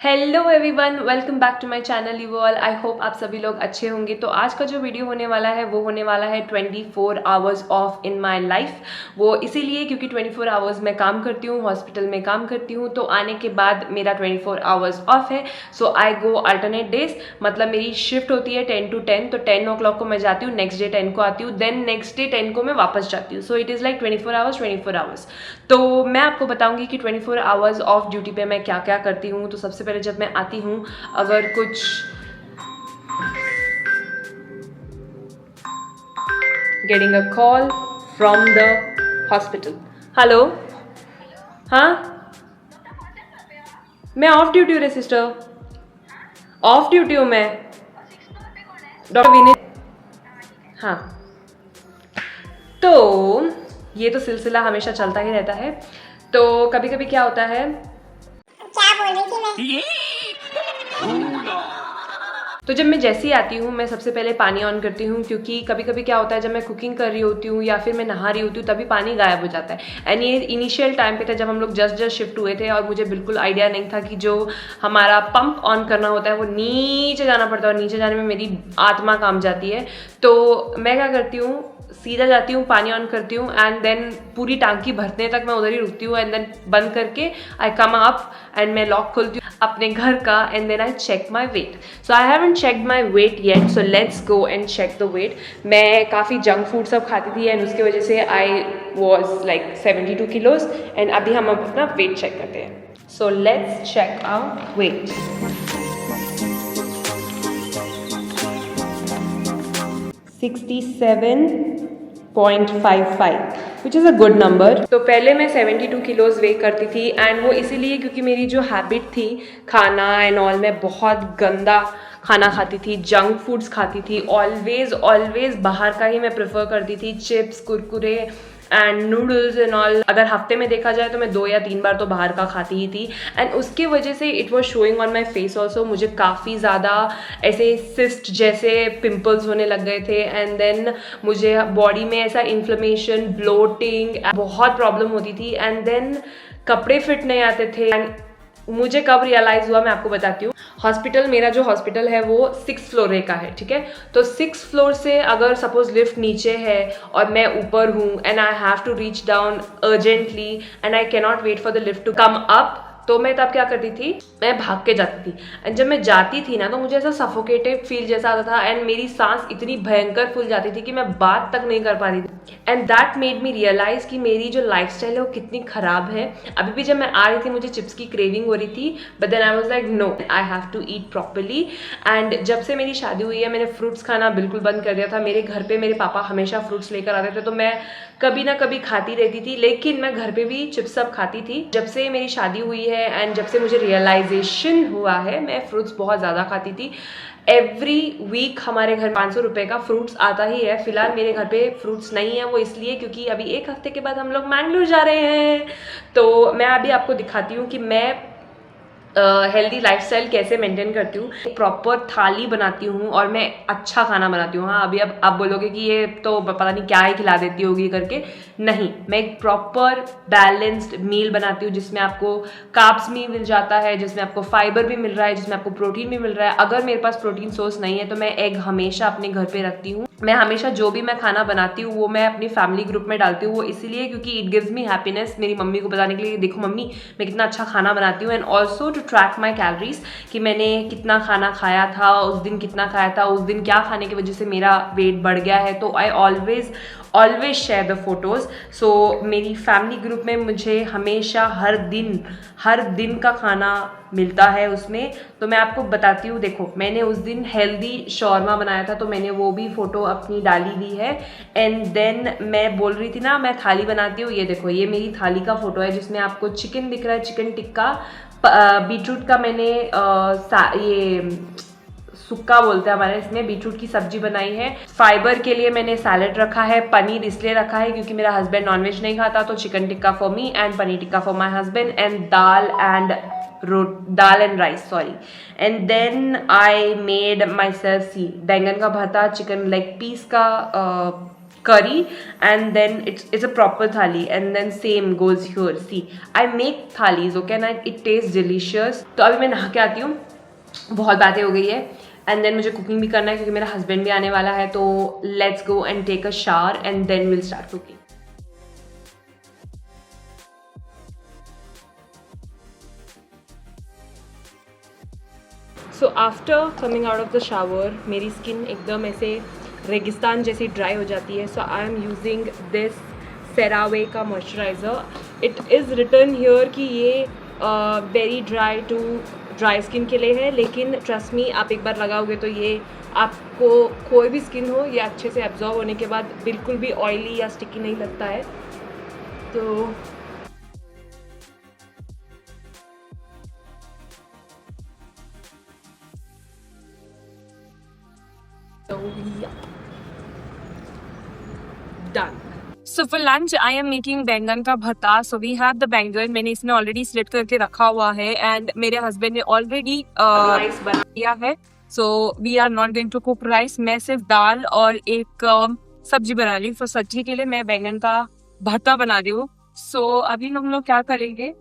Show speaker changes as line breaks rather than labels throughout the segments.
Hello everyone, welcome back to my channel you all. I hope आप सभी लोग अच्छे होंगे। तो आज का जो वीडियो होने वाला है वो होने वाला है 24 hours of in my life. वो इसीलिए क्योंकि 24 आवर्स मैं काम करती हूँ, हॉस्पिटल में काम करती हूँ। तो आने के बाद मेरा 24 आवर्स ऑफ है। सो आई गो अल्टरनेट डेज, मतलब मेरी शिफ्ट होती है 10 to 10। तो 10 o'clock को मैं जाती हूँ, नेक्स्ट डे 10 को आती हूँ, देन नेक्स्ट डे 10 को मैं वापस जाती हूँ। So it is like 24 hours. तो मैं आपको बताऊँगी कि 24 आवर्स ऑफ ड्यूटी पे मैं क्या क्या करती हूँ। तो सबसे पहले जब मैं आती हूँ, अगर कुछ getting a call from the hospital. Hello, हाँ मैं ऑफ ड्यूटी हूँ रे सिस्टर, ऑफ ड्यूटी हूँ मैं। डॉक्टर विनीत, हाँ। तो ये तो सिलसिला हमेशा चलता ही रहता है। तो कभी कभी क्या होता है,
क्या बोल रही थी मैं?
तो जब मैं जैसे ही आती हूँ मैं सबसे पहले पानी ऑन करती हूँ, क्योंकि कभी कभी क्या होता है जब मैं कुकिंग कर रही होती हूँ या फिर मैं नहा रही होती हूँ तभी पानी गायब हो जाता है। एंड ये इनिशियल टाइम पे था जब हम लोग जस्ट शिफ्ट हुए थे और मुझे बिल्कुल आइडिया नहीं था कि जो हमारा पंप ऑन करना होता है वो नीचे जाना पड़ता है, और नीचे जाने में मेरी आत्मा काम जाती है। तो मैं क्या करती हूँ, सीधा जाती हूँ, पानी ऑन करती हूँ एंड देन पूरी टांकी भरने तक मैं उधर ही रुकती हूँ। एंड देन बंद करके आई कम अप एंड मैं लॉक खोलती हूँ अपने घर का, and then I check my weight. So I haven't checked my weight yet, so let's go and check the weight. मैं काफ़ी जंक फूड सब खाती थी एंड उसकी वजह से I was like 72 kilos. And अभी हम अपना वेट चेक करते हैं। So let's check our weight. 67.55 which is a good number. तो पहले मैं 72 किलोज वेट करती थी, एंड वो इसीलिए क्योंकि मेरी जो हैबिट थी खाना एंड ऑल, मैं बहुत गंदा खाना खाती थी, जंक फूड्स खाती थी, ऑलवेज बाहर का ही मैं प्रेफर करती थी, chips, Kurkure and noodles and all. अगर हफ्ते में देखा जाए तो मैं 2 या 3 बार तो बाहर का खाती ही थी। एंड उसके वजह से it was showing on my face also. मुझे काफ़ी ज़्यादा ऐसे सिस्ट जैसे पिंपल्स होने लग गए थे, एंड देन मुझे बॉडी में ऐसा इन्फ्लेमेशन, ब्लोटिंग, बहुत प्रॉब्लम होती थी। एंड देन कपड़े फिट नहीं आते थे। एंड मुझे कब रियलाइज़ हुआ मैं आपको बताती हूँ। हॉस्पिटल, मेरा जो हॉस्पिटल है वो 6th फ्लोर का है, ठीक है। तो 6th फ्लोर से अगर सपोज लिफ्ट नीचे है और मैं ऊपर हूँ and I have to reach down urgently and I cannot wait for the lift to come up, तो मैं तब क्या करती थी, मैं भाग के जाती थी। एंड जब मैं जाती थी ना तो मुझे ऐसा सफोकेटेड फील जैसा आता था, एंड मेरी सांस इतनी भयंकर फूल जाती थी कि मैं बात तक नहीं कर पा रही थी। And that made me realise कि मेरी जो लाइफस्टाइल है वो कितनी खराब है। अभी भी जब मैं आ रही थी मुझे चिप्स की क्रेविंग हो रही थी, but then I was like no, I have to eat properly. And जब से मेरी शादी हुई है मैंने फ्रूट्स खाना बिल्कुल बंद कर दिया था। मेरे घर पे मेरे पापा हमेशा फ्रूट्स लेकर आते थे, तो मैं कभी ना कभी खाती रहती थी, लेकिन मैं घर पे भी चिप्स सब खाती थी। जब से मेरी शादी हुई है एंड जब से मुझे रियलाइजेशन हुआ है, मैं फ्रूट्स बहुत ज़्यादा खाती थी। एवरी वीक हमारे घर 500 रुपये का फ्रूट्स आता ही है। फिलहाल मेरे घर पे फ्रूट्स नहीं है, वो इसलिए क्योंकि अभी 1 हफ्ते के बाद हम लोग मैंगलोर जा रहे हैं। तो मैं अभी आपको दिखाती हूँ कि मैं हेल्दी लाइफस्टाइल कैसे मेंटेन करती हूँ। एक प्रॉपर थाली बनाती हूँ और मैं अच्छा खाना बनाती हूँ। हाँ, अभी अब आप बोलोगे कि ये तो पता नहीं क्या ही खिला देती होगी करके, नहीं, मैं एक प्रॉपर बैलेंस्ड मील बनाती हूँ जिसमें आपको कार्ब्स भी मिल जाता है, जिसमें आपको फाइबर भी मिल रहा है, जिसमें आपको प्रोटीन भी मिल रहा है। अगर मेरे पास प्रोटीन सोर्स नहीं है तो मैं एग हमेशा अपने घर पे रखती हूँ। मैं हमेशा जो भी मैं खाना बनाती हूँ वो मैं अपनी फैमिली ग्रुप में डालती हूँ, वो इसीलिए क्योंकि इट गिव्स मी हैप्पीनेस, मेरी मम्मी को बताने के लिए देखो मम्मी मैं कितना अच्छा खाना बनाती हूँ। And also to track my calories कि मैंने कितना खाना खाया था उस दिन, कितना खाया था उस दिन, क्या खाने की वजह से मेरा वेट बढ़ गया है। तो I always share the photos. So मेरी फैमिली ग्रुप में मुझे हमेशा हर दिन का खाना मिलता है उसमें। तो मैं आपको बताती हूँ, देखो मैंने उस दिन हेल्दी शौरमा बनाया था तो मैंने वो भी फ़ोटो अपनी डाली हुई है। एंड देन मैं बोल रही थी ना मैं थाली बनाती हूँ, ये देखो ये मेरी थाली का फ़ोटो है जिसमें आपको चिकन दिख रहा है, चिकन टिक्का, बीटरूट का मैंने ये सुक्का बोलते हैं हमारे इसमें, बीटरूट की सब्जी बनाई है। फाइबर के लिए मैंने सैलड रखा है, पनीर इसलिए रखा है क्योंकि मेरा हस्बैंड नॉनवेज नहीं खाता, तो chicken tikka for me and paneer tikka for my husband, and dal and rice, sorry. And then I made myself see बैंगन का भरता, चिकन लेग पीस का curry, and then it's a proper thali, and then same goes here. See, I make thalis, okay, and it tastes delicious. तो अभी मैं नहा के आती हूँ, बहुत बातें हो गई है, एंड देन मुझे कुकिंग भी करना है क्योंकि मेरा हस्बैंड भी आने वाला है. तो let's go and take a shower and then will start cooking. So after coming out of the shower मेरी स्किन एकदम ऐसे रेगिस्तान जैसी ड्राई हो जाती है. So I am using this CeraVe का moisturiser. It is written here कि ये very dry to dry skin के लिए है, लेकिन ट्रस्ट मी, आप एक बार लगाओगे तो ये आपको कोई भी स्किन हो, ये अच्छे से एब्जॉर्ब होने के बाद बिल्कुल भी ऑयली या स्टिकी नहीं लगता है. तो done. So for lunch I am making बैंगन का भरता. So we have the बैंगन, मैंने इसमें ऑलरेडी स्लिट करके रखा हुआ है, एंड मेरे हस्बैंड ने ऑलरेडी राइस बना दिया है. So we are not going to cook rice. मैं सिर्फ दाल और एक सब्जी बना रही हूँ. तो सब्जी के लिए मैं बैंगन का भरता बना रही हूँ. So अभी हम लोग क्या करेंगे,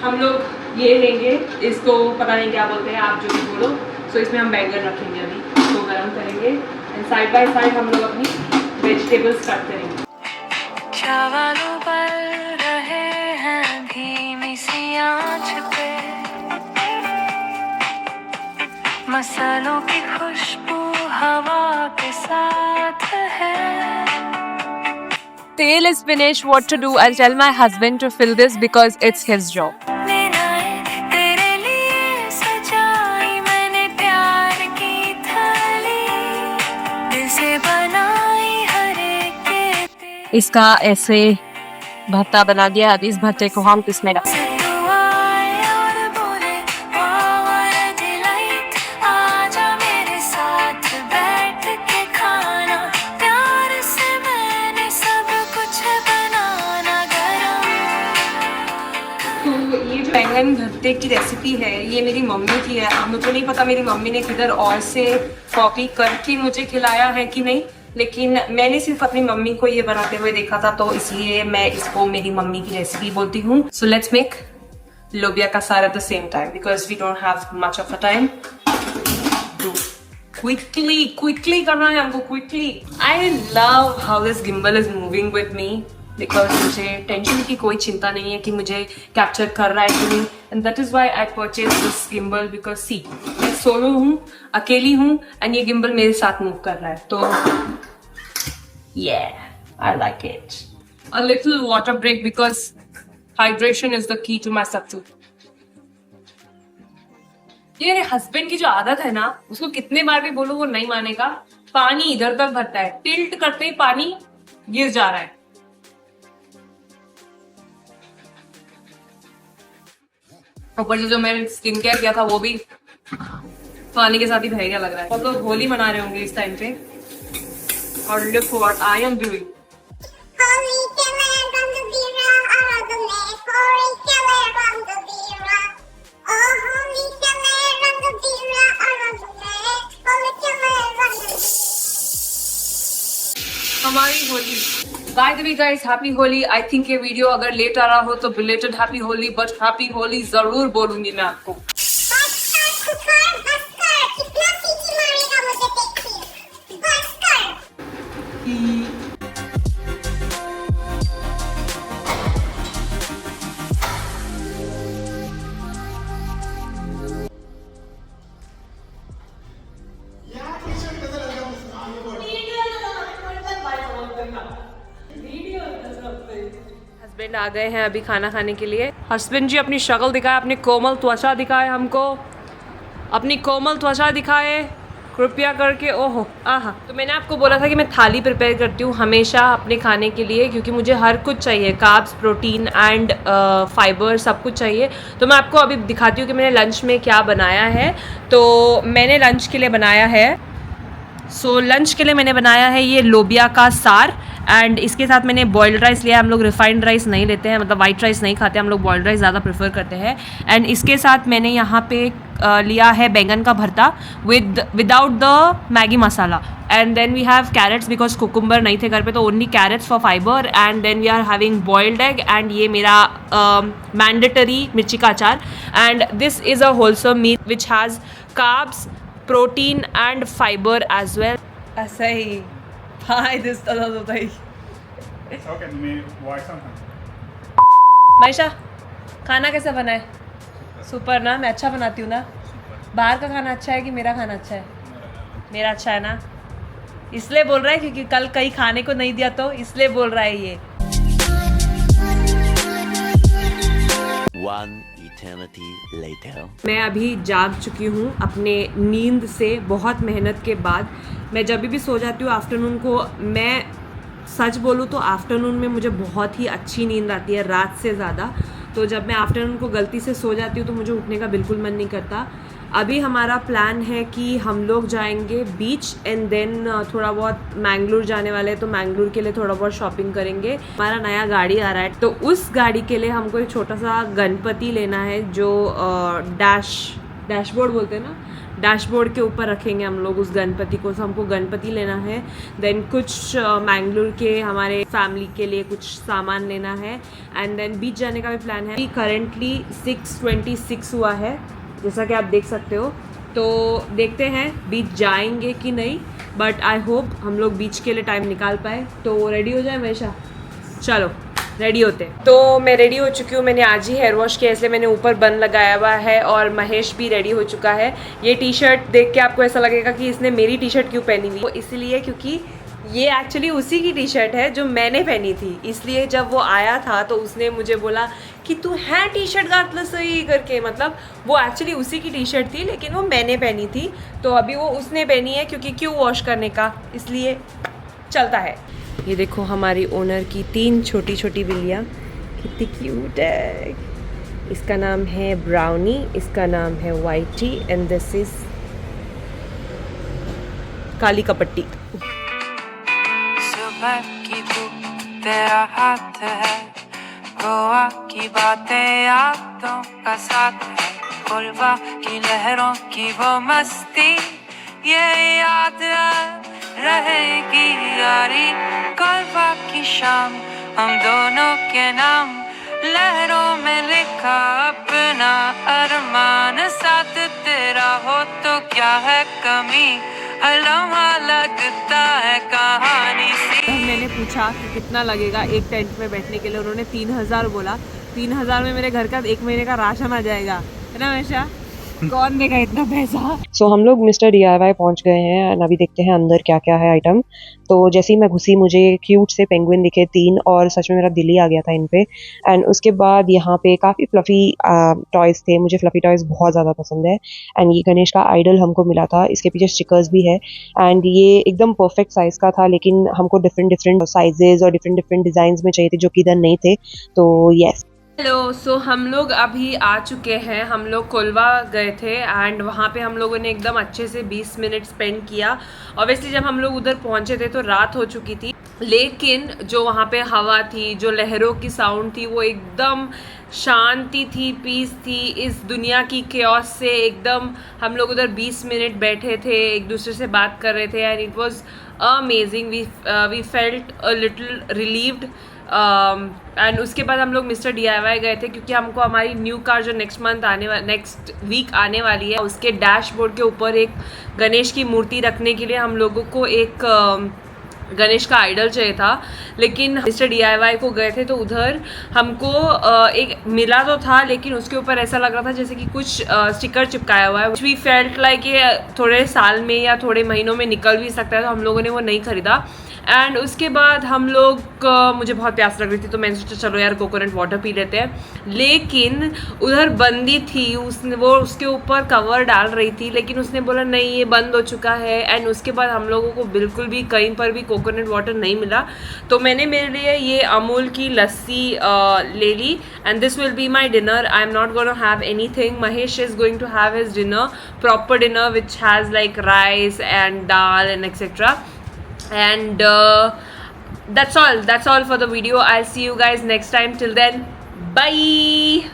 हम लोग ये लेंगे, इसको पता नहीं क्या बोलते हैं, आप जो भी बोलो. So इसमें हम बैंगन रखेंगे, अभी इसको गर्म करेंगे, एंड साइड बाय साइड हम लोग अपनी वेजिटेबल्स कट करेंगे. चावलों पर रहे हैं धीमी सी आंच पे, मसालों की खुशबू हवा के साथ है. Tail is finished. What to do? I'll tell my husband to fill this because it's his job. इसका ऐसे भत्ता बना दिया. अब इस भत्ते को हम किसमें डालें? बैंगन भरते की रेसिपी है, ये मेरी मम्मी की है. मुझे नहीं पता मेरी मम्मी ने किधर और से कॉपी करके मुझे खिलाया है कि नहीं, लेकिन मैंने सिर्फ अपनी मम्मी को ये बनाते हुए देखा था, तो इसलिए मैं इसको मेरी मम्मी की रेसिपी बोलती हूँ. सो लेट्स मेक लोबिया का सार at the same time because we don't have much of a time. Quickly करना है हमको, quickly. I love how this gimbal is moving with me because मुझे टेंशन की कोई चिंता नहीं है कि मुझे कैप्चर कर रहा है कि नहीं, and that is why I purchase this gimbal because see, मैं सोलो हूँ, अकेली हूँ, एंड ये गिम्बल मेरे साथ मूव कर रहा है. तो yeah, I like it. A little water break because hydration is the key to my success. ये मेरे हस्बैंड की जो आदत है ना, उसको कितने बार भी बोलो वो नहीं मानेगा. पानी इधर तक भरता है, टिल्ट करते ही पानी गिर जा रहा है. ऊपर से जो मैंने स्किन केयर किया था वो भी पानी के साथ ही बह गया लग रहा है. सब लोग होली मना रहे होंगे इस टाइम पे, और look what I am doing.
Holy killer from the Bira, out of the lake. Holy killer from the Bira. Oh, holy killer from the Bira, out of the lake. Holy killer from the Bira.
हमारी Holi. By the way guys, happy Holi. I think ये video अगर late आ रहा हो तो belated happy Holi, but happy Holi जरूर बोलूंगी मैं आपको. हस्बैंड आ गए हैं अभी खाना खाने के लिए. हस्बैंड जी अपनी शक्ल दिखाए, अपनी कोमल त्वचा दिखाए, हमको अपनी कोमल त्वचा दिखाए कृपया करके. ओहो आहा. तो मैंने आपको बोला था कि मैं थाली प्रिपेयर करती हूँ हमेशा अपने खाने के लिए, क्योंकि मुझे हर कुछ चाहिए, कार्ब्स, प्रोटीन एंड फाइबर, सब कुछ चाहिए. तो मैं आपको अभी दिखाती हूँ कि मैंने लंच में क्या बनाया है. तो मैंने लंच के लिए बनाया है, लंच के लिए मैंने बनाया है ये लोबिया का सार एंड इसके साथ मैंने बॉइल्ड राइस लिया। हम लोग रिफाइंड राइस नहीं लेते हैं, मतलब वाइट राइस नहीं खाते, हम लोग बॉइल्ड राइस ज़्यादा प्रेफर करते हैं। एंड इसके साथ मैंने यहाँ पे लिया है बैंगन का भरता without the Maggi masala. And then we have carrots because cucumber नहीं थे घर पे, तो only carrots for fibre. And then we are having boiled egg and ये मेरा मैंडेटरी मिर्ची का अचार। And this is a wholesome meal which has carbs, protein and fibre as well. ऐसा ही हाय दिस तसंच होता ही.
ओके तुम्ही वॉइस सांगा.
मायशा खाना कैसा बना है? सुपर ना, मैं अच्छा बनाती हूँ ना. बाहर का खाना अच्छा है कि मेरा खाना अच्छा है? मेरा अच्छा है ना, इसलिए बोल रहा है क्योंकि कल कहीं खाने को नहीं दिया तो इसलिए बोल रहा है ये.
One eternity later.
मैं अभी जाग चुकी हूँ अपने नींद से बहुत मेहनत के बाद. मैं जब भी सो जाती हूँ आफ्टरनून को, मैं सच बोलूँ तो आफ्टरनून में मुझे बहुत ही अच्छी नींद आती है रात से ज़्यादा. तो जब मैं आफ्टरनून को गलती से सो जाती हूँ तो मुझे उठने का बिल्कुल मन नहीं करता. अभी हमारा प्लान है कि हम लोग जाएंगे बीच एंड देन थोड़ा बहुत मैंगलोर जाने वाले हैं, तो मैंगलोर के लिए थोड़ा बहुत शॉपिंग करेंगे. हमारा नया गाड़ी आ रहा है, तो उस गाड़ी के लिए हमको एक छोटा सा गणपति लेना है जो डैशबोर्ड बोलते हैं ना, डैशबोर्ड के ऊपर रखेंगे हम लोग उस गणपति को. तो हमको गणपति लेना है. देन कुछ मैंगलोर के हमारे फैमिली के लिए कुछ सामान लेना है. एंड देन बीच जाने का भी प्लान है. करंटली 6:26 हुआ है जैसा कि आप देख सकते हो. तो देखते हैं बीच जाएंगे कि नहीं, बट आई होप हम लोग बीच के लिए टाइम निकाल पाए. तो रेडी हो जाए हमेशा. चलो रेडी होते हैं. तो मैं रेडी हो चुकी हूँ. मैंने आज ही हेयर वॉश किया इसलिए मैंने ऊपर बन लगाया हुआ है. और महेश भी रेडी हो चुका है. ये टी शर्ट देख के आपको ऐसा लगेगा कि इसने मेरी टी शर्ट क्यों पहनी हुई. वो इसलिए क्योंकि ये एक्चुअली उसी की टी शर्ट है जो मैंने पहनी थी. इसलिए जब वो आया था तो उसने मुझे बोला कि तू है टी शर्ट घातलं सही करके. मतलब वो एक्चुअली उसी की टी शर्ट थी लेकिन वो मैंने पहनी थी. तो अभी वो उसने पहनी है क्योंकि क्यों वॉश करने का, इसलिए चलता है. ये देखो हमारी ओनर की 3 छोटी छोटी बिल्लियाँ, कितनी क्यूट है. इसका नाम है ब्राउनी, इसका नाम है वाइटी एंड दिस इज काली कपट्टी.
सुबह की धूप तेरा हाथ है, गोवा की बातें यादों का साथ है, कोलबा की लहरों की वो मस्ती ये याद रहेगी यारी. कोलबा की शाम हम दोनों के नाम, लहरों में लिखा अपना अरमान. साथ तेरा हो तो क्या है कमी, लम्हा लगता है कहानी सी.
मैंने पूछा कि कितना लगेगा एक टेंट में बैठने के लिए. उन्होंने 3000 बोला. 3000 में मेरे घर का 1 महीने का राशन आ जाएगा, है ना हमेशा. कौन देगा इतना पैसा. सो हम लोग मिस्टर DIY पहुंच गए हैं और अभी देखते हैं अंदर क्या क्या है आइटम. तो जैसे ही मैं घुसी मुझे क्यूट से पेंगुइन दिखे 3 और सच में मेरा दिल ही आ गया था इन पे. एंड उसके बाद यहाँ पे काफ़ी फ्लफ़ी टॉयज़ थे. मुझे फ्लफ़ी टॉयज़ बहुत ज़्यादा पसंद है. एंड ये गणेश का आइडल हमको मिला था. इसके पीछे स्टिकर्स भी है. एंड ये एकदम परफेक्ट साइज़ का था लेकिन हमको डिफरेंट साइजेज़ और डिफरेंट डिज़ाइंस में चाहिए थे जो कि इधर नहीं थे. तो येस. हेलो. सो हम लोग अभी आ चुके हैं. हम लोग कोलवा गए थे एंड वहाँ पे हम लोगों ने एकदम अच्छे से 20 मिनट स्पेंड किया. ऑब्वियसली जब हम लोग उधर पहुँचे थे तो रात हो चुकी थी, लेकिन जो वहाँ पे हवा थी, जो लहरों की साउंड थी, वो एकदम शांति थी, पीस थी. इस दुनिया की केओस से एकदम हम लोग उधर 20 मिनट बैठे थे, एक दूसरे से बात कर रहे थे and it was amazing. We felt a little relieved. And उसके बाद हम लोग मिस्टर DIY गए थे क्योंकि हमको हमारी न्यू कार जो नेक्स्ट वीक आने वाली है, उसके डैशबोर्ड के ऊपर एक गणेश की मूर्ति रखने के लिए हम लोगों को एक गणेश का आइडल चाहिए था. लेकिन मिस्टर DIY को गए थे तो उधर हमको एक मिला तो था लेकिन उसके ऊपर ऐसा लग रहा था जैसे कि कुछ स्टिकर चिपकाया हुआ है. वी फेल्ट लाइक ये थोड़े साल में या थोड़े महीनों में निकल भी सकता है, तो हम लोगों ने वो नहीं ख़रीदा. एंड उसके बाद हम लोग मुझे बहुत प्यास लग रही थी तो मैंने सोचा चलो यार कोकोनट वाटर पी लेते हैं. लेकिन उधर बंदी थी, वो उसके ऊपर कवर डाल रही थी लेकिन उसने बोला नहीं ये बंद हो चुका है. एंड उसके बाद हम लोगों को बिल्कुल भी कहीं पर भी कोकोनट वाटर नहीं मिला. तो मैंने मेरे लिए ये अमूल की लस्सी ले ली. And this will be my dinner. I am not gonna have anything. Mahesh is going to have his dinner, proper dinner which has like rice and dal and etcetera. And that's all for the video. I'll see you guys next time. Till then, bye.